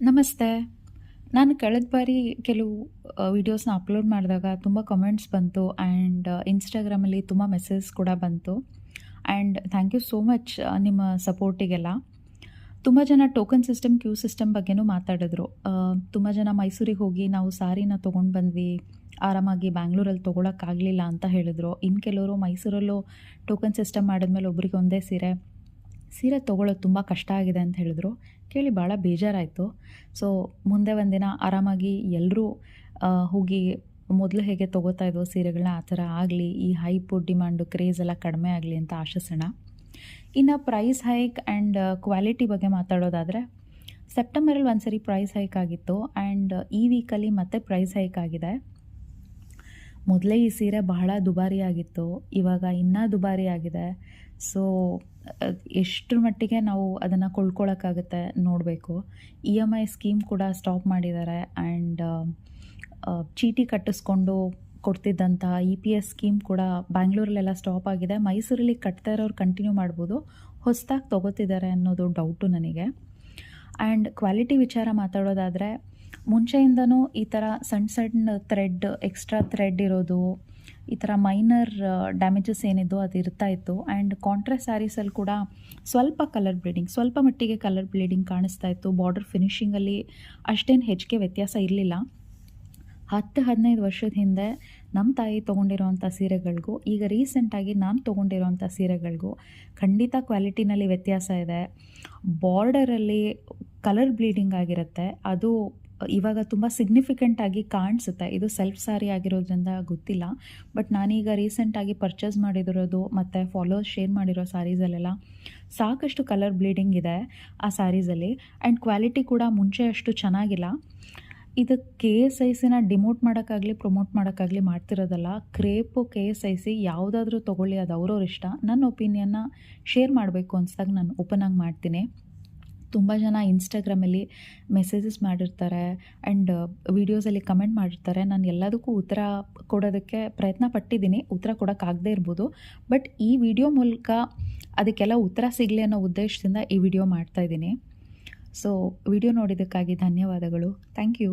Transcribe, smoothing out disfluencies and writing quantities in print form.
ನಮಸ್ತೆ. ನಾನು ಕಳೆದ ಬಾರಿ ಕೆಲವು ವೀಡಿಯೋಸ್‌ನ ಅಪ್ಲೋಡ್ ಮಾಡಿದಾಗ ತುಂಬ ಕಮೆಂಟ್ಸ್ ಬಂತು ಆ್ಯಂಡ್ ಇನ್‌ಸ್ಟಾಗ್ರಾಮಲ್ಲಿ ತುಂಬ ಮೆಸೇಜಸ್ ಕೂಡ ಬಂತು. And thank you so much ನಿಮ್ಮ ಸಪೋರ್ಟಿಗೆಲ್ಲ. ತುಂಬ ಜನ ಟೋಕನ್ ಸಿಸ್ಟಮ್, ಕ್ಯೂ ಸಿಸ್ಟಮ್ ಬಗ್ಗೆನೂ ಮಾತಾಡಿದ್ರು. ತುಂಬ ಜನ ಮೈಸೂರಿಗೆ ಹೋಗಿ ನಾವು ಸಾರಿನ ತೊಗೊಂಡು ಬಂದ್ವಿ, ಆರಾಮಾಗಿ ಬ್ಯಾಂಗ್ಳೂರಲ್ಲಿ ತೊಗೊಳಕ್ಕಾಗಲಿಲ್ಲ ಅಂತ ಹೇಳಿದ್ರು. ಇನ್ನು ಕೆಲವರು ಮೈಸೂರಲ್ಲೂ ಟೋಕನ್ ಸಿಸ್ಟಮ್ ಮಾಡಿದ್ಮೇಲೆ ಒಬ್ರಿಗೆ ಒಂದೇ ಸೀರೆ ತೊಗೊಳ್ಳೋದು ತುಂಬ ಕಷ್ಟ ಆಗಿದೆ ಅಂತ ಹೇಳಿದ್ರು. ಕೇಳಿ ಭಾಳ ಬೇಜಾರಾಯಿತು. ಸೊ ಮುಂದೆ ಒಂದಿನ ಆರಾಮಾಗಿ ಎಲ್ಲರೂ ಹೋಗಿ ಮೊದಲು ಹೇಗೆ ತೊಗೋತಾ ಇದ್ವೋ ಸೀರೆಗಳನ್ನ ಆ ಥರ ಆಗಲಿ, ಈ ಹೈಪು, ಡಿಮಾಂಡು, ಕ್ರೇಜ್ ಎಲ್ಲ ಕಡಿಮೆ ಆಗಲಿ ಅಂತ ಆಶಿಸೋಣ. ಇನ್ನು ಪ್ರೈಸ್ ಹೈಕ್ ಆ್ಯಂಡ್ ಕ್ವಾಲಿಟಿ ಬಗ್ಗೆ ಮಾತಾಡೋದಾದರೆ, ಸೆಪ್ಟೆಂಬರಲ್ಲಿ ಒಂದು ಸರಿ ಪ್ರೈಸ್ ಹೈಕ್ ಆಗಿತ್ತು ಆ್ಯಂಡ್ ಈ ವೀಕಲ್ಲಿ ಮತ್ತೆ ಪ್ರೈಸ್ ಹೈಕ್ ಆಗಿದೆ. ಮೊದಲೇ ಈ ಸೀರೆ ಬಹಳ ದುಬಾರಿ ಆಗಿತ್ತು, ಇವಾಗ ಇನ್ನೂ ದುಬಾರಿ ಆಗಿದೆ. ಸೊ ಎಷ್ಟರ ಮಟ್ಟಿಗೆ ನಾವು ಅದನ್ನು ಕೊಳ್ಳೋಕ್ಕಾಗುತ್ತೆ ನೋಡಬೇಕು. EMI ಸ್ಕೀಮ್ ಕೂಡ ಸ್ಟಾಪ್ ಮಾಡಿದ್ದಾರೆ ಆ್ಯಂಡ್ ಚೀಟಿ ಕಟ್ಟಿಸ್ಕೊಂಡು ಕೊಡ್ತಿದ್ದಂತಹ EPS ಸ್ಕೀಮ್ ಕೂಡ ಬ್ಯಾಂಗ್ಳೂರಲ್ಲೆಲ್ಲ ಸ್ಟಾಪ್ ಆಗಿದೆ. ಮೈಸೂರಲ್ಲಿ ಕಟ್ತಾ ಇರೋರು ಕಂಟಿನ್ಯೂ ಮಾಡ್ಬೋದು, ಹೊಸದಾಗಿ ತೊಗೋತಿದ್ದಾರೆ ಅನ್ನೋದು ಡೌಟು ನನಗೆ. ಆ್ಯಂಡ್ ಕ್ವಾಲಿಟಿ ವಿಚಾರ ಮಾತಾಡೋದಾದರೆ, ಮುಂಚೆಯಿಂದನೂ ಈ ಥರ ಸಣ್ಣ ಸಣ್ಣ ಥ್ರೆಡ್, ಎಕ್ಸ್ಟ್ರಾ ಥ್ರೆಡ್ ಇರೋದು, ಈ ಥರ ಮೈನರ್ ಡ್ಯಾಮೇಜಸ್ ಏನಿದ್ದು ಅದು ಇರ್ತಾ ಇತ್ತು. ಆ್ಯಂಡ್ ಕಾಂಟ್ರಾಸ್ಟ್ ಸ್ಯಾರೀಸಲ್ಲಿ ಕೂಡ ಸ್ವಲ್ಪ ಮಟ್ಟಿಗೆ ಕಲರ್ ಬ್ಲೀಡಿಂಗ್ ಕಾಣಿಸ್ತಾ ಇತ್ತು. ಬಾರ್ಡರ್ ಫಿನಿಷಿಂಗಲ್ಲಿ ಅಷ್ಟೇನು ಹೆಚ್ಚಿಗೆ ವ್ಯತ್ಯಾಸ ಇರಲಿಲ್ಲ. 10-15 ವರ್ಷದ ಹಿಂದೆ ನಮ್ಮ ತಾಯಿ ತೊಗೊಂಡಿರೋವಂಥ ಸೀರೆಗಳಿಗೂ ಈಗ ರೀಸೆಂಟಾಗಿ ನಾನು ತೊಗೊಂಡಿರೋವಂಥ ಸೀರೆಗಳಿಗೂ ಖಂಡಿತ ಕ್ವಾಲಿಟಿನಲ್ಲಿ ವ್ಯತ್ಯಾಸ ಇದೆ. ಬಾರ್ಡರಲ್ಲಿ ಕಲರ್ ಬ್ಲೀಡಿಂಗ್ ಆಗಿರುತ್ತೆ, ಅದು ಇವಾಗ ತುಂಬ ಸಿಗ್ನಿಫಿಕೆಂಟಾಗಿ ಕಾಣಿಸುತ್ತೆ. ಇದು ಸೆಲ್ಫ್ ಸ್ಯಾರಿ ಆಗಿರೋದ್ರಿಂದ ಗೊತ್ತಿಲ್ಲ, ಬಟ್ ನಾನೀಗ ರೀಸೆಂಟಾಗಿ ಪರ್ಚೇಸ್ ಮಾಡಿದಿರೋದು ಮತ್ತು ಫಾಲೋವರ್ಸ್ ಶೇರ್ ಮಾಡಿರೋ ಸ್ಯಾರೀಸಲ್ಲೆಲ್ಲ ಸಾಕಷ್ಟು ಕಲರ್ ಬ್ಲೀಡಿಂಗ್ ಇದೆ ಆ ಸ್ಯಾರೀಸಲ್ಲಿ. ಆ್ಯಂಡ್ ಕ್ವಾಲಿಟಿ ಕೂಡ ಮುಂಚೆ ಅಷ್ಟು ಚೆನ್ನಾಗಿಲ್ಲ. ಇದು KSICನ ಡಿಮೋಟ್ ಮಾಡೋಕ್ಕಾಗಲಿ ಪ್ರಮೋಟ್ ಮಾಡೋಕ್ಕಾಗಲಿ ಮಾಡ್ತಿರೋದಲ್ಲ. ಕ್ರೇಪು, KSIC ಯಾವುದಾದ್ರೂ ತೊಗೊಳ್ಳಿ, ಅದು ಅವ್ರವ್ರ ಇಷ್ಟ. ನನ್ನ ಒಪಿನಿಯನ್ನ ಶೇರ್ ಮಾಡಬೇಕು ಅನ್ಸ್ದಾಗ ನಾನು ಓಪನ್ ಆಗಿ ಮಾಡ್ತೀನಿ. ತುಂಬ ಜನ ಇನ್ಸ್ಟಾಗ್ರಾಮಲ್ಲಿ ಮೆಸೇಜಸ್ ಮಾಡಿರ್ತಾರೆ ಆ್ಯಂಡ್ ವೀಡಿಯೋಸಲ್ಲಿ ಕಮೆಂಟ್ ಮಾಡಿರ್ತಾರೆ. ನಾನು ಎಲ್ಲದಕ್ಕೂ ಉತ್ತರ ಕೊಡೋದಕ್ಕೆ ಪ್ರಯತ್ನ ಪಟ್ಟಿದ್ದೀನಿ, ಉತ್ತರ ಕೊಡೋಕ್ಕಾಗದೇ ಇರ್ಬೋದು. ಬಟ್ ಈ ವಿಡಿಯೋ ಮೂಲಕ ಅದಕ್ಕೆಲ್ಲ ಉತ್ತರ ಸಿಗಲಿ ಅನ್ನೋ ಉದ್ದೇಶದಿಂದ ಈ ವಿಡಿಯೋ ಮಾಡ್ತಾಯಿದ್ದೀನಿ. ಸೊ ವಿಡಿಯೋ ನೋಡಿದ್ದಕ್ಕಾಗಿ ಧನ್ಯವಾದಗಳು. Thank you.